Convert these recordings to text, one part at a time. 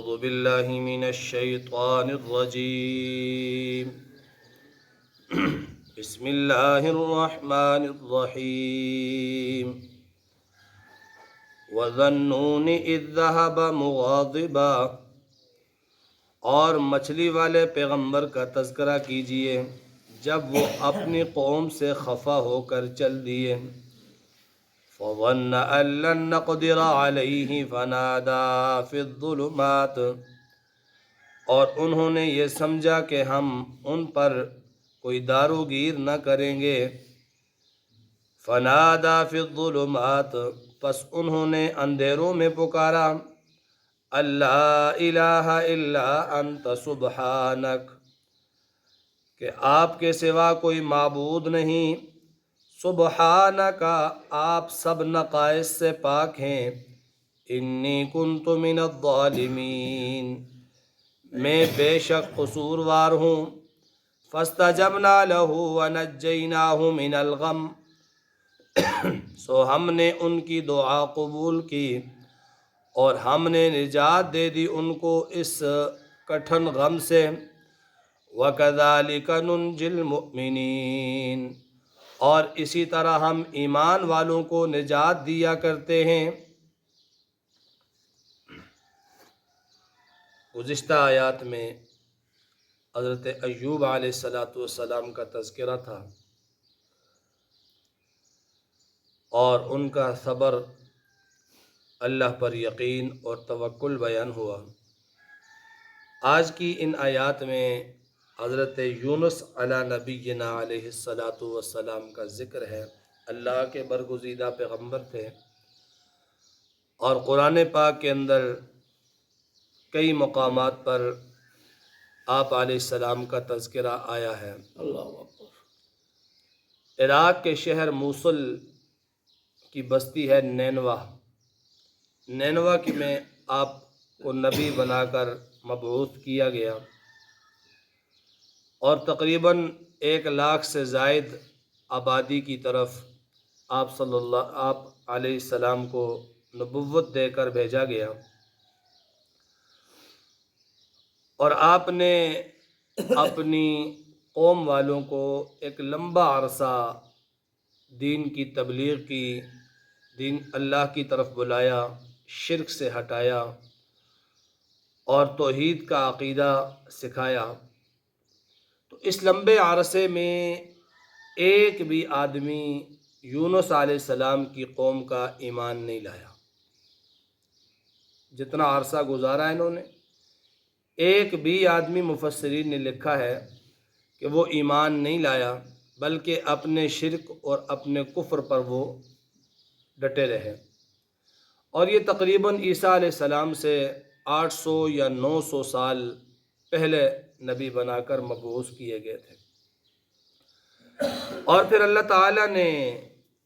أعوذ بالله من الشيطان الرجيم بسم الله الرحمن الرحيم وَظَنُّونِ إِذْ ذَهَبَ مُغَاضِبًا، اور مچھلی والے پیغمبر کا تذکرہ کیجئے جب وہ اپنی قوم سے خفا ہو کر چل دیے۔ فَظَنَّ أَن لَّن نَّقْدِرَ عَلَيْهِ فَنَادَىٰ فِي الظُّلُمَاتِ، اور انہوں نے یہ سمجھا کہ ہم ان پر کوئی داروگیر نہ کریں گے۔ فَنَادَىٰ فِي الظُّلُمَاتِ، پس انہوں نے اندھیروں میں پکارا، اللہ الہ الا انت سبحانک، کہ آپ کے سوا کوئی معبود نہیں، سبحانک، آپ سب نقائص سے پاک ہیں، انی کنت من الظالمین، میں بے شک قصوروار ہوں۔ فاستجبنا له ونجیناہ من الغم، سو ہم نے ان کی دعا قبول کی اور ہم نے نجات دے دی ان کو اس کٹھن غم سے۔ وَكَذَلِكَ نُنْجِي الْمُؤْمِنِينَ، اور اسی طرح ہم ایمان والوں کو نجات دیا کرتے ہیں۔ گزشتہ آیات میں حضرت ایوب علیہ السلام کا تذکرہ تھا اور ان کا صبر، اللہ پر یقین اور توکل بیان ہوا۔ آج کی ان آیات میں حضرت یونس علی نبینا علیہ السلام کا ذکر ہے۔ اللہ کے برگزیدہ پیغمبر تھے اور قرآن پاک کے اندر کئی مقامات پر آپ علیہ السلام کا تذکرہ آیا ہے۔ اللہ اکبر۔ عراق کے شہر موصل کی بستی ہے نینوا۔ نینوا کی میں آپ کو نبی بنا کر مبعوث کیا گیا اور تقریباً 1,00,000 سے زائد آبادی کی طرف آپ علیہ السلام کو نبوت دے کر بھیجا گیا، اور آپ نے اپنی قوم والوں کو ایک لمبا عرصہ دین کی تبلیغ کی، دین اللہ کی طرف بلایا، شرک سے ہٹایا اور توحید کا عقیدہ سکھایا۔ تو اس لمبے عرصے میں ایک بھی آدمی یونس علیہ السلام کی قوم کا ایمان نہیں لایا۔ جتنا عرصہ گزارا انہوں نے، ایک بھی آدمی، مفسرین نے لکھا ہے کہ وہ ایمان نہیں لایا، بلکہ اپنے شرک اور اپنے کفر پر وہ ڈٹے رہے۔ اور یہ تقریباً عیسیٰ علیہ السلام سے 800 یا 900 سال پہلے نبی بنا کر مبعوث کیے گئے تھے۔ اور پھر اللہ تعالیٰ نے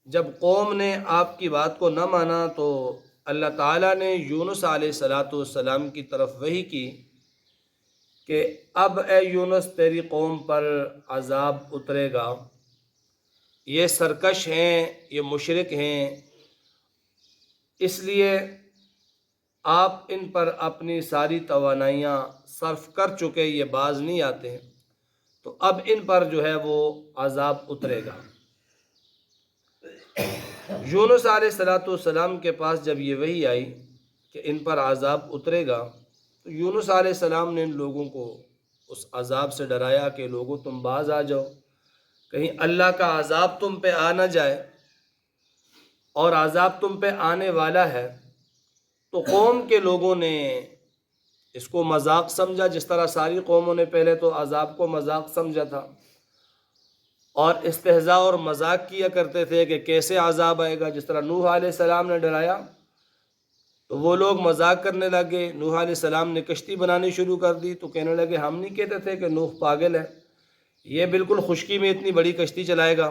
جب قوم نے آپ کی بات کو نہ مانا تو اللہ تعالیٰ نے یونس علیہ السلام کی طرف وحی کی کہ اب اے یونس تیری قوم پر عذاب اترے گا، یہ سرکش ہیں، یہ مشرک ہیں، اس لیے آپ ان پر اپنی ساری توانائیاں صرف کر چکے، یہ باز نہیں آتے ہیں، تو اب ان پر جو ہے وہ عذاب اترے گا۔ یونس علیہ السلام کے پاس جب یہ وحی آئی کہ ان پر عذاب اترے گا، تو یونس علیہ السلام نے ان لوگوں کو اس عذاب سے ڈرایا کہ لوگوں تم باز آ جاؤ، کہیں اللہ کا عذاب تم پہ آ نہ جائے، اور عذاب تم پہ آنے والا ہے۔ تو قوم کے لوگوں نے اس کو مذاق سمجھا، جس طرح ساری قوموں نے پہلے تو عذاب کو مذاق سمجھا تھا اور استہزاء اور مذاق کیا کرتے تھے کہ کیسے عذاب آئے گا۔ جس طرح نوح علیہ السلام نے ڈرایا تو وہ لوگ مذاق کرنے لگے، نوح علیہ السلام نے کشتی بنانی شروع کر دی تو کہنے لگے ہم نہیں کہتے تھے کہ نوح پاگل ہے، یہ بالکل خشکی میں اتنی بڑی کشتی چلائے گا۔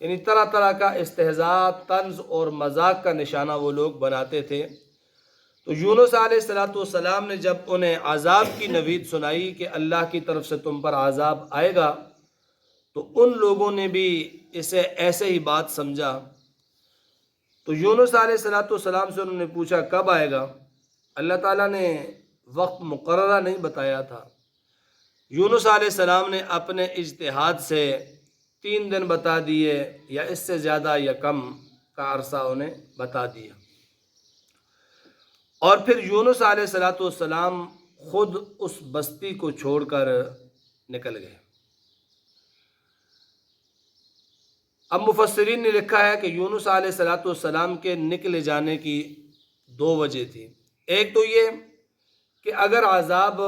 یعنی طرح طرح کا استہزاء، طنز اور مذاق کا نشانہ وہ لوگ بناتے تھے۔ تو یونس علیہ السلام نے جب انہیں عذاب کی نوید سنائی کہ اللہ کی طرف سے تم پر عذاب آئے گا، تو ان لوگوں نے بھی اسے ایسے ہی بات سمجھا۔ تو یونس علیہ السلام سے انہوں نے پوچھا کب آئے گا؟ اللہ تعالیٰ نے وقت مقررہ نہیں بتایا تھا، یونس علیہ السلام نے اپنے اجتہاد سے 3 دن بتا دیے یا اس سے زیادہ یا کم کا عرصہ انہیں بتا دیا، اور پھر یونس علیہ السلام خود اس بستی کو چھوڑ کر نکل گئے۔ اب مفسرین نے لکھا ہے کہ یونس علیہ السلام کے نکلے جانے کی 2 وجہ تھی۔ ایک تو یہ کہ اگر عذاب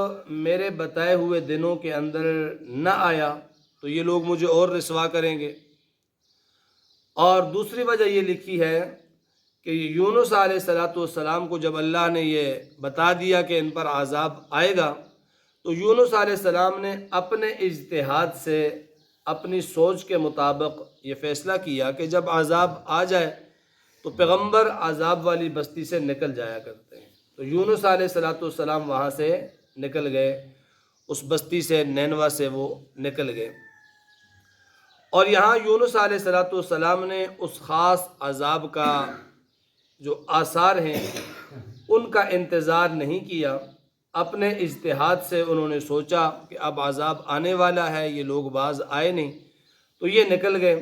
میرے بتائے ہوئے دنوں کے اندر نہ آیا تو یہ لوگ مجھے اور رسوا کریں گے، اور دوسری وجہ یہ لکھی ہے کہ یونس علیہ السلام کو جب اللہ نے یہ بتا دیا کہ ان پر عذاب آئے گا تو یونس علیہ السلام نے اپنے اجتہاد سے اپنی سوچ کے مطابق یہ فیصلہ کیا کہ جب عذاب آ جائے تو پیغمبر عذاب والی بستی سے نکل جایا کرتے ہیں، تو یونس علیہ السلام وہاں سے نکل گئے، اس بستی سے، نینوا سے وہ نکل گئے، اور یہاں یونس علیہ السلام نے اس خاص عذاب کا جو آثار ہیں ان کا انتظار نہیں کیا، اپنے اجتہاد سے انہوں نے سوچا کہ اب عذاب آنے والا ہے، یہ لوگ باز آئے نہیں تو یہ نکل گئے۔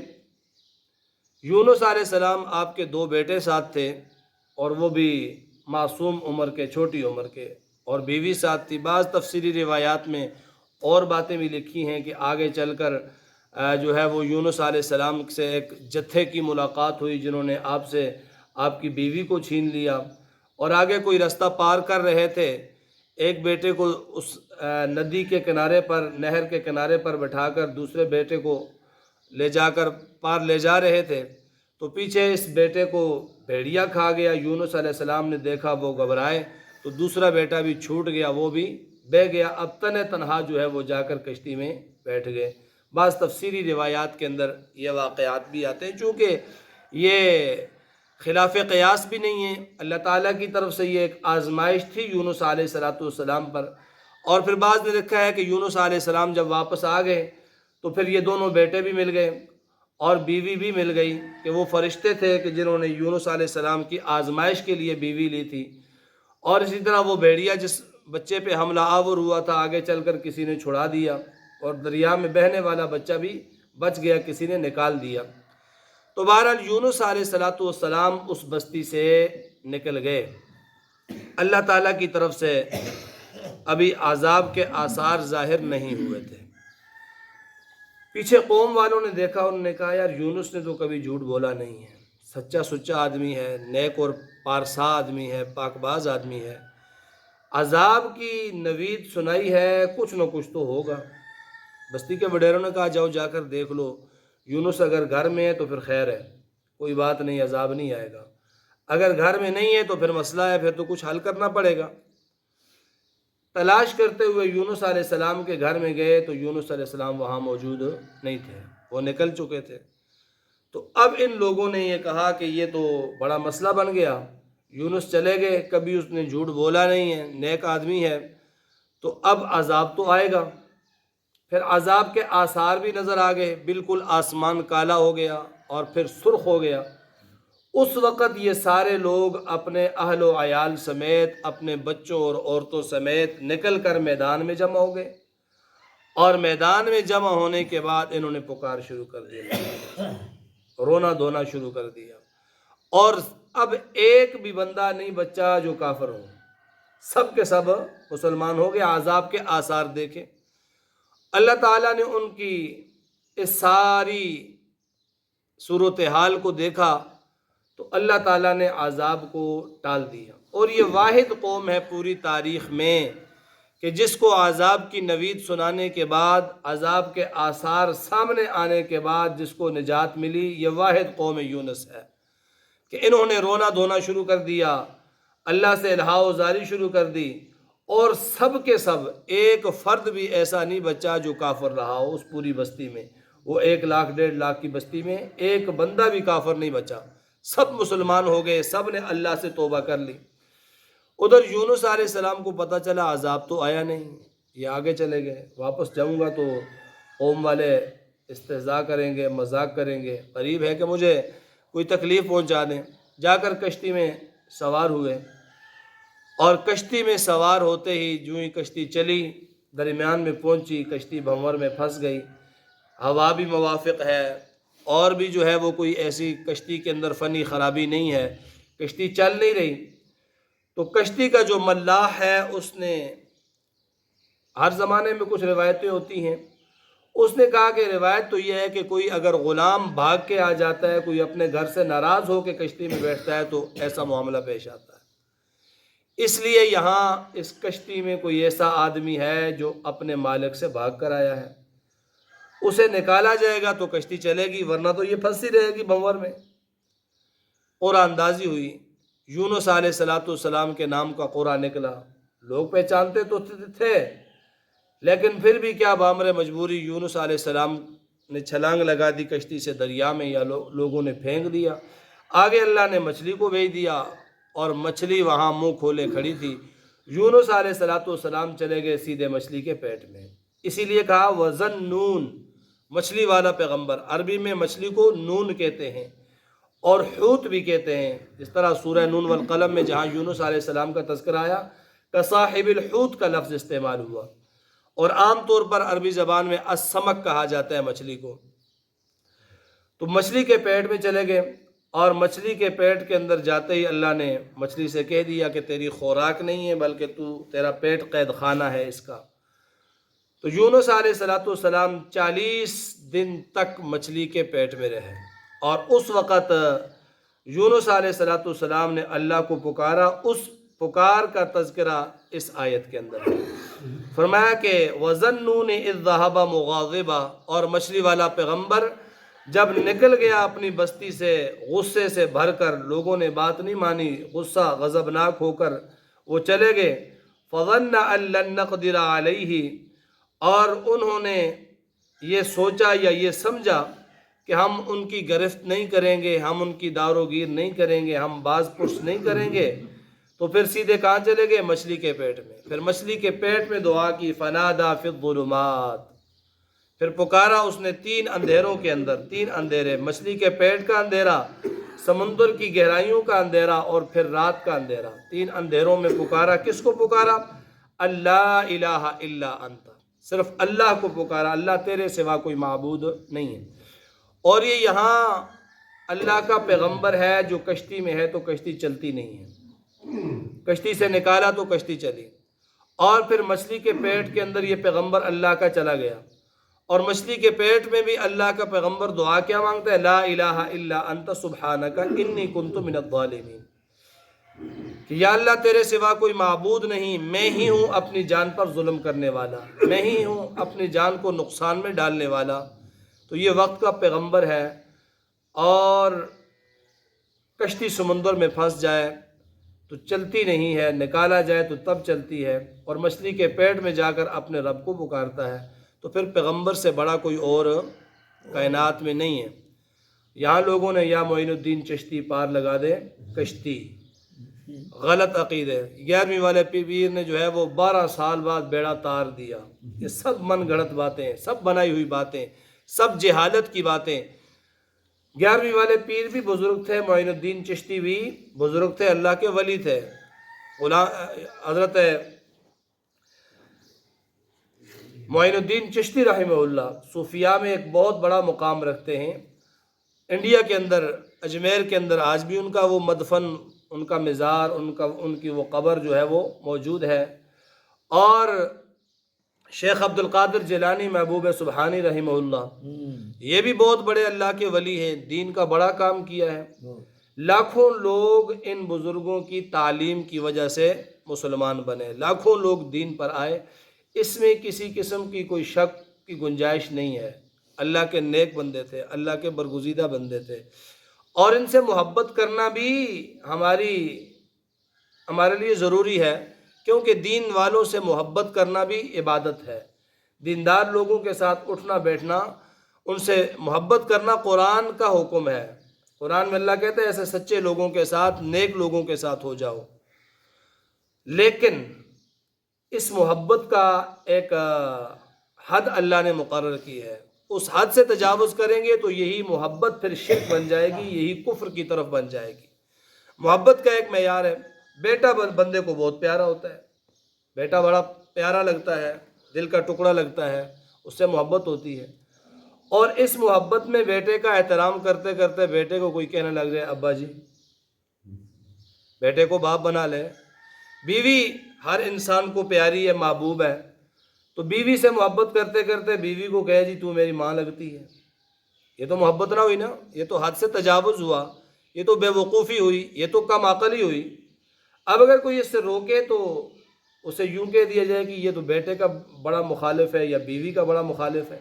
یونس علیہ السلام آپ کے 2 بیٹے ساتھ تھے، اور وہ بھی معصوم عمر کے، چھوٹی عمر کے، اور بیوی ساتھ تھی۔ بعض تفسیری روایات میں اور باتیں بھی لکھی ہیں کہ آگے چل کر جو ہے وہ یونس علیہ السلام سے ایک جتھے کی ملاقات ہوئی جنہوں نے آپ سے آپ کی بیوی کو چھین لیا، اور آگے کوئی رستہ پار کر رہے تھے، ایک بیٹے کو اس ندی کے کنارے پر، نہر کے کنارے پر بٹھا کر دوسرے بیٹے کو لے جا کر پار لے جا رہے تھے، تو پیچھے اس بیٹے کو بھیڑیا کھا گیا۔ یونس علیہ السلام نے دیکھا، وہ گھبرائے، تو دوسرا بیٹا بھی چھوٹ گیا، وہ بھی بہہ گیا، اب تنہا جو ہے وہ جا کر کشتی میں بیٹھ گئے۔ بعض تفسیری روایات کے اندر یہ واقعات بھی آتے ہیں، چونکہ یہ خلاف قیاس بھی نہیں ہے، اللہ تعالیٰ کی طرف سے یہ ایک آزمائش تھی یونس علیہ السلام پر۔ اور پھر بعض نے لکھا ہے کہ یونس علیہ السلام جب واپس آ گئے تو پھر یہ دونوں بیٹے بھی مل گئے اور بیوی بھی مل گئی، کہ وہ فرشتے تھے کہ جنہوں نے یونس علیہ السلام کی آزمائش کے لیے بیوی لی تھی، اور اسی طرح وہ بھیڑیا جس بچے پہ حملہ آور ہوا تھا آگے چل کر کسی نے چھڑا دیا، اور دریا میں بہنے والا بچہ بھی بچ گیا، کسی نے نکال دیا۔ تو بہرحال یونس علیہ السلام اس بستی سے نکل گئے، اللہ تعالیٰ کی طرف سے ابھی عذاب کے آثار ظاہر نہیں ہوئے تھے۔ پیچھے قوم والوں نے دیکھا، انہوں نے کہا یار یونس نے تو کبھی جھوٹ بولا نہیں ہے، سچا سچا آدمی ہے، نیک اور پارسا آدمی ہے، پاک باز آدمی ہے، عذاب کی نوید سنائی ہے، کچھ نہ کچھ تو ہوگا۔ بستی کے وڈیروں نے کہا جاؤ جا کر دیکھ لو، یونس اگر گھر میں ہے تو پھر خیر ہے، کوئی بات نہیں، عذاب نہیں آئے گا، اگر گھر میں نہیں ہے تو پھر مسئلہ ہے، پھر تو کچھ حل کرنا پڑے گا۔ تلاش کرتے ہوئے یونس علیہ السلام کے گھر میں گئے تو یونس علیہ السلام وہاں موجود نہیں تھے، وہ نکل چکے تھے۔ تو اب ان لوگوں نے یہ کہا کہ یہ تو بڑا مسئلہ بن گیا، یونس چلے گئے، کبھی اس نے جھوٹ بولا نہیں ہے، نیک آدمی ہے، تو اب عذاب تو آئے گا۔ پھر عذاب کے آثار بھی نظر آ گئے، بالکل آسمان کالا ہو گیا اور پھر سرخ ہو گیا۔ اس وقت یہ سارے لوگ اپنے اہل و عیال سمیت، اپنے بچوں اور عورتوں سمیت نکل کر میدان میں جمع ہو گئے، اور میدان میں جمع ہونے کے بعد انہوں نے پکار شروع کر دیا، رونا دھونا شروع کر دیا، اور اب ایک بھی بندہ نہیں بچہ جو کافر ہو، سب کے سب مسلمان ہو گئے، عذاب کے آثار دیکھے۔ اللہ تعالیٰ نے ان کی اس ساری صورتحال کو دیکھا تو اللہ تعالیٰ نے عذاب کو ٹال دیا، اور یہ واحد قوم ہے پوری تاریخ میں کہ جس کو عذاب کی نوید سنانے کے بعد، عذاب کے آثار سامنے آنے کے بعد جس کو نجات ملی، یہ واحد قوم یونس ہے، کہ انہوں نے رونا دھونا شروع کر دیا، اللہ سے الہا و زاری شروع کر دی، اور سب کے سب، ایک فرد بھی ایسا نہیں بچا جو کافر رہا ہو اس پوری بستی میں، وہ 1 لاکھ 1.5 لاکھ کی بستی میں ایک بندہ بھی کافر نہیں بچا، سب مسلمان ہو گئے، سب نے اللہ سے توبہ کر لی۔ ادھر یونس علیہ السلام کو پتہ چلا عذاب تو آیا نہیں، یہ آگے چلے گئے، واپس جاؤں گا تو قوم والے استہزاء کریں گے، مذاق کریں گے، قریب ہے کہ مجھے کوئی تکلیف پہنچا دیں۔ جا کر کشتی میں سوار ہوئے، اور کشتی میں سوار ہوتے ہی جو ہی کشتی چلی، درمیان میں پہنچی، کشتی بھنور میں پھنس گئی، ہوا بھی موافق ہے اور بھی جو ہے وہ کوئی ایسی کشتی کے اندر فنی خرابی نہیں ہے، کشتی چل نہیں رہی۔ تو کشتی کا جو ملاح ہے اس نے، ہر زمانے میں کچھ روایتیں ہوتی ہیں، اس نے کہا کہ روایت تو یہ ہے کہ کوئی اگر غلام بھاگ کے آ جاتا ہے، کوئی اپنے گھر سے ناراض ہو کے کشتی میں بیٹھتا ہے تو ایسا معاملہ پیش آتا ہے۔ اس لیے یہاں اس کشتی میں کوئی ایسا آدمی ہے جو اپنے مالک سے بھاگ کر آیا ہے، اسے نکالا جائے گا تو کشتی چلے گی، ورنہ تو یہ پھنسی رہے گی بھنور میں۔ قرآن اندازی ہوئی، یونس علیہ السلام کے نام کا قرآن نکلا، لوگ پہچانتے تو تھے، لیکن پھر بھی کیا بامر مجبوری یونس علیہ السلام نے چھلانگ لگا دی کشتی سے دریا میں، یا لوگوں نے پھینک دیا۔ آگے اللہ نے مچھلی کو بھیج دیا اور مچھلی وہاں منہ کھولے کھڑی تھی، یونس علیہ السلام چلے گئے سیدھے مچھلی کے پیٹ میں۔ اسی لیے کہا وزن نون، مچھلی والا پیغمبر، عربی میں مچھلی کو نون کہتے ہیں اور حوت بھی کہتے ہیں، جس طرح سورہ نون والقلم میں جہاں یونس علیہ السلام کا تذکرہ آیا کصاحب الحوت کا لفظ استعمال ہوا، اور عام طور پر عربی زبان میں السمک کہا جاتا ہے مچھلی کو۔ تو مچھلی کے پیٹ میں چلے گئے، اور مچھلی کے پیٹ کے اندر جاتے ہی اللہ نے مچھلی سے کہہ دیا کہ تیری خوراک نہیں ہے بلکہ تیرا پیٹ قید خانہ ہے اس کا۔ تو یونس علیہ السلام 40 دن تک مچھلی کے پیٹ میں رہے، اور اس وقت یونس علیہ السلام نے اللہ کو پکارا۔ اس پکار کا تذکرہ اس آیت کے اندر ہے، فرمایا کہ وَظَنُّونِ إِذْ ذَهَبَ مُغَاضِبًا، اور مچھلی والا پیغمبر جب نکل گیا اپنی بستی سے غصے سے بھر کر، لوگوں نے بات نہیں مانی، غصہ غضبناک ہو کر وہ چلے گئے، فَظَنَّ أَن لَّن نَّقْدِرَ عَلَيْهِ، اور انہوں نے یہ سوچا یا یہ سمجھا کہ ہم ان کی گرفت نہیں کریں گے، ہم ان کی دار و گیر نہیں کریں گے، ہم باز پرس نہیں کریں گے، تو پھر سیدھے کہاں چلے گئے؟ مچھلی کے پیٹ میں۔ پھر مچھلی کے پیٹ میں دعا کی، فنادا فی الظلمات، پھر پکارا اس نے 3 اندھیروں کے اندر، 3 اندھیرے، مچھلی کے پیٹ کا اندھیرا، سمندر کی گہرائیوں کا اندھیرا، اور پھر رات کا اندھیرا۔ 3 اندھیروں میں پکارا، کس کو پکارا؟ اللہ الہ الا انت، صرف اللہ کو پکارا، اللہ تیرے سوا کوئی معبود نہیں ہے۔ اور یہ یہاں اللہ کا پیغمبر ہے جو کشتی میں ہے تو کشتی چلتی نہیں ہے، کشتی سے نکالا تو کشتی چلی، اور پھر مچھلی کے پیٹ کے اندر یہ پیغمبر اللہ کا چلا گیا، اور مچھلی کے پیٹ میں بھی اللہ کا پیغمبر دعا کیا مانگتا ہے؟ لا الہ الا انت سبحانک انی کنت من الظالمین، کہ یا اللہ تیرے سوا کوئی معبود نہیں، میں ہی ہوں اپنی جان پر ظلم کرنے والا، میں ہی ہوں اپنی جان کو نقصان میں ڈالنے والا۔ تو یہ وقت کا پیغمبر ہے، اور کشتی سمندر میں پھنس جائے تو چلتی نہیں ہے، نکالا جائے تو تب چلتی ہے، اور مچھلی کے پیٹ میں جا کر اپنے رب کو پکارتا ہے، تو پھر پیغمبر سے بڑا کوئی اور کائنات میں نہیں ہے۔ یہاں لوگوں نے یا معین الدین چشتی پار لگا دے کشتی، غلط عقیدے، 11ویں والے پیر نے جو ہے وہ 12 سال بعد بیڑا تار دیا۔ یہ سب من گھڑت باتیں، سب بنائی ہوئی باتیں، سب جہالت کی باتیں۔ 11ویں والے پیر بھی بزرگ تھے، معین الدین چشتی بھی بزرگ تھے، اللہ کے ولی تھے۔ حضرت معین الدین چشتی رحمہ اللہ صوفیاء میں ایک بہت بڑا مقام رکھتے ہیں، انڈیا کے اندر، اجمیر کے اندر آج بھی ان کا وہ مدفن، ان کا مزار، ان کی وہ قبر جو ہے وہ موجود ہے۔ اور شیخ عبد القادر جیلانی محبوب سبحانی رحمہ اللہ، یہ بھی بہت بڑے اللہ کے ولی ہیں، دین کا بڑا کام کیا ہے۔ لاکھوں لوگ ان بزرگوں کی تعلیم کی وجہ سے مسلمان بنے، لاکھوں لوگ دین پر آئے، اس میں کسی قسم کی کوئی شک کی گنجائش نہیں ہے۔ اللہ کے نیک بندے تھے، اللہ کے برگزیدہ بندے تھے، اور ان سے محبت کرنا بھی ہمارے لیے ضروری ہے، کیونکہ دین والوں سے محبت کرنا بھی عبادت ہے۔ دیندار لوگوں کے ساتھ اٹھنا بیٹھنا، ان سے محبت کرنا قرآن کا حکم ہے۔ قرآن میں اللہ کہتا ہے ایسے سچے لوگوں کے ساتھ، نیک لوگوں کے ساتھ ہو جاؤ، لیکن اس محبت کا ایک حد اللہ نے مقرر کی ہے، اس حد سے تجاوز کریں گے تو یہی محبت پھر شرک بن جائے گی، یہی کفر کی طرف بن جائے گی۔ محبت کا ایک معیار ہے، بیٹا بندے کو بہت پیارا ہوتا ہے، بیٹا بڑا پیارا لگتا ہے، دل کا ٹکڑا لگتا ہے، اس سے محبت ہوتی ہے، اور اس محبت میں بیٹے کا احترام کرتے کرتے بیٹے کو کوئی کہنے لگ جائے ابا جی، بیٹے کو باپ بنا لے۔ بیوی ہر انسان کو پیاری ہے، محبوب ہے، تو بیوی سے محبت کرتے کرتے بیوی کو کہے جی تو میری ماں لگتی ہے، یہ تو محبت نہ ہوئی نا، یہ تو حد سے تجاوز ہوا، یہ تو بے وقوفی ہوئی، یہ تو کم عقلی ہوئی۔ اب اگر کوئی اس سے روکے تو اسے یوں کہہ دیا جائے کہ یہ تو بیٹے کا بڑا مخالف ہے یا بیوی کا بڑا مخالف ہے۔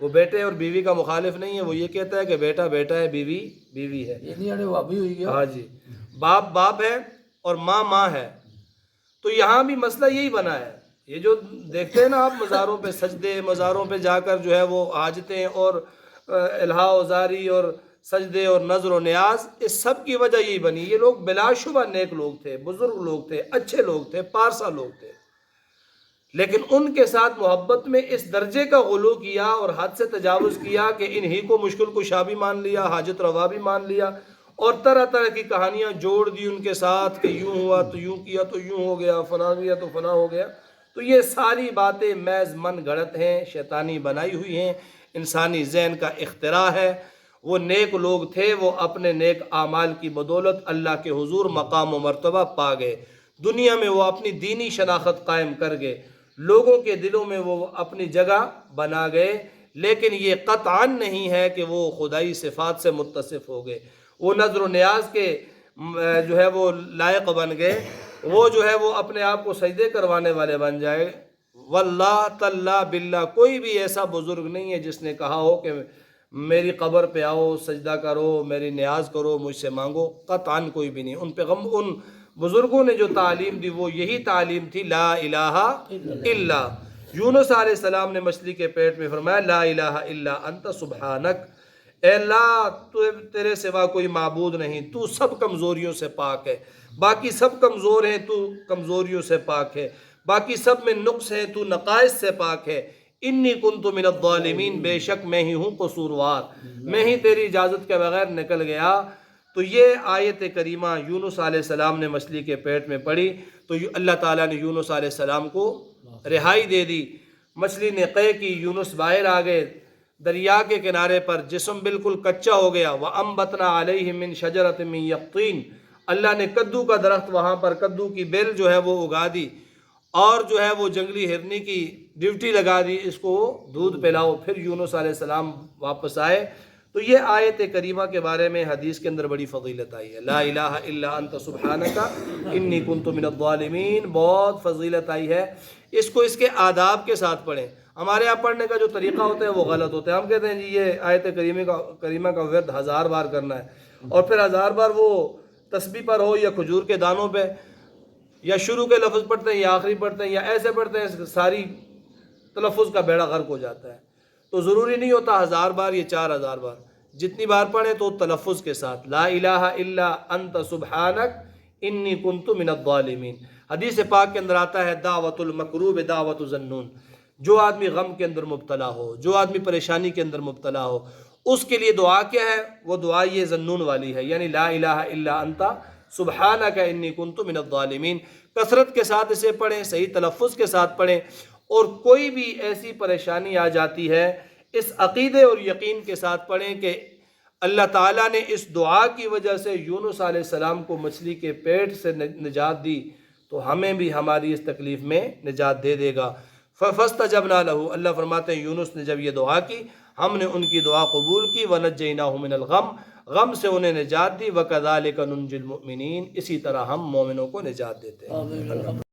وہ بیٹے اور بیوی کا مخالف نہیں ہے، وہ یہ کہتا ہے کہ بیٹا بیٹا ہے، بیوی بیوی ہے۔ ہاں جی، باپ باپ ہے اور ماں ماں ہے۔ تو یہاں بھی مسئلہ یہی بنا ہے، یہ جو دیکھتے ہیں نا آپ مزاروں پہ سجدے، مزاروں پہ جا کر جو ہے وہ حاجتیں اور الہا وزاری اور سجدے اور نظر و نیاز، اس سب کی وجہ یہی بنی۔ یہ لوگ بلا شبہ نیک لوگ تھے، بزرگ لوگ تھے، اچھے لوگ تھے، پارسا لوگ تھے، لیکن ان کے ساتھ محبت میں اس درجے کا غلو کیا اور حد سے تجاوز کیا کہ انہی کو مشکل کشا بھی مان لیا، حاجت روا بھی مان لیا، اور طرح طرح کی کہانیاں جوڑ دی ان کے ساتھ کہ یوں ہوا تو یوں کیا تو یوں ہو گیا، فلاں کیا تو فلاں ہو گیا۔ تو یہ ساری باتیں محض من گھڑت ہیں، شیطانی بنائی ہوئی ہیں، انسانی ذہن کا اختراع ہے۔ وہ نیک لوگ تھے، وہ اپنے نیک اعمال کی بدولت اللہ کے حضور مقام و مرتبہ پا گئے، دنیا میں وہ اپنی دینی شناخت قائم کر گئے، لوگوں کے دلوں میں وہ اپنی جگہ بنا گئے، لیکن یہ قطعاً نہیں ہے کہ وہ خدائی صفات سے متصف ہو گئے، وہ نظر و نیاز کے جو ہے وہ لائق بن گئے، وہ جو ہے وہ اپنے آپ کو سجدے کروانے والے بن جائے۔ واللہ تاللہ باللہ کوئی بھی ایسا بزرگ نہیں ہے جس نے کہا ہو کہ میری قبر پہ آؤ، سجدہ کرو، میری نیاز کرو، مجھ سے مانگو، قطعاً کوئی بھی نہیں۔ ان بزرگوں نے جو تعلیم دی وہ یہی تعلیم تھی، لا الہ الا۔ یونس علیہ السلام نے مچھلی کے پیٹ میں فرمایا لا الہ الا انت سبحانک، اے اللہ تیرے سوا کوئی معبود نہیں، تو سب کمزوریوں سے پاک ہے، باقی سب کمزور ہیں، تو کمزوریوں سے پاک ہے، باقی سب میں نقص ہیں، تو نقائص سے پاک ہے۔ انی کنت من الظالمین، بے شک میں ہی ہوں قصوروار، میں ہی تیری اجازت کے بغیر نکل گیا۔ تو یہ آیت کریمہ یونس علیہ السلام نے مچھلی کے پیٹ میں پڑھی تو اللہ تعالیٰ نے یونس علیہ السلام کو رہائی دے دی۔ مچھلی نے قے کی، یونس باہر آ گئے دریا کے کنارے پر، جسم بالکل کچا ہو گیا۔ وَأَنبَتْنَا عَلَيْهِ مِن شَجَرَةٍ مِّن يَقْطِينٍ، اللہ نے کدو کا درخت وہاں پر، کدو کی بیل جو ہے وہ اگا دی، اور جو ہے وہ جنگلی ہرنی کی ڈیوٹی لگا دی، اس کو دودھ پلاؤ۔ پھر یونس علیہ السلام واپس آئے۔ تو یہ آیت کریمہ کے بارے میں حدیث کے اندر بڑی فضیلت آئی ہے، لا الہ الا انت سبحانک انی کنت من الظالمین، بہت فضیلت آئی ہے۔ اس کو اس کے آداب کے ساتھ پڑھیں۔ ہمارے یہاں پڑھنے کا جو طریقہ ہوتا ہے وہ غلط ہوتا ہے، ہم کہتے ہیں جی یہ آیت کریمہ کا ورد 1000 بار کرنا ہے، اور پھر 1000 بار وہ تسبیح پر ہو یا کھجور کے دانوں پہ، یا شروع کے لفظ پڑھتے ہیں یا آخری پڑھتے ہیں یا ایسے پڑھتے ہیں، ساری تلفظ کا بیڑا غرق ہو جاتا ہے۔ تو ضروری نہیں ہوتا 1000 بار یا 4000 بار، جتنی بار پڑھیں تو تلفظ کے ساتھ، لا الہ الا انت سبحانک انی کنت من الظالمین۔ حدیث پاک کے اندر آتا ہے دعوت المکروب دعوت ذنون، جو آدمی غم کے اندر مبتلا ہو، جو آدمی پریشانی کے اندر مبتلا ہو، اس کے لیے دعا کیا ہے؟ وہ دعا یہ ذنون والی ہے، یعنی لا الہ الا انت سبحانک انی کنت من الظالمین۔ کثرت کے ساتھ اسے پڑھیں، صحیح تلفظ کے ساتھ پڑھیں، اور کوئی بھی ایسی پریشانی آ جاتی ہے اس عقیدے اور یقین کے ساتھ پڑھیں کہ اللہ تعالیٰ نے اس دعا کی وجہ سے یونس علیہ السلام کو مچھلی کے پیٹ سے نجات دی، تو ہمیں بھی ہماری اس تکلیف میں نجات دے دے گا۔ فَاسْتَجَبْنَا لَهُ، اللہ فرماتے ہیں یونس نے جب یہ دعا کی، ہم نے ان کی دعا قبول کی، وَنَجَّيْنَاهُ مِنَ الْغَمِّ، غم سے انہیں نجات دی، وَكَذَلِكَ نُنْجِي الْمُؤْمِنِينَ، اسی طرح ہم مومنوں کو نجات دیتے ہیں۔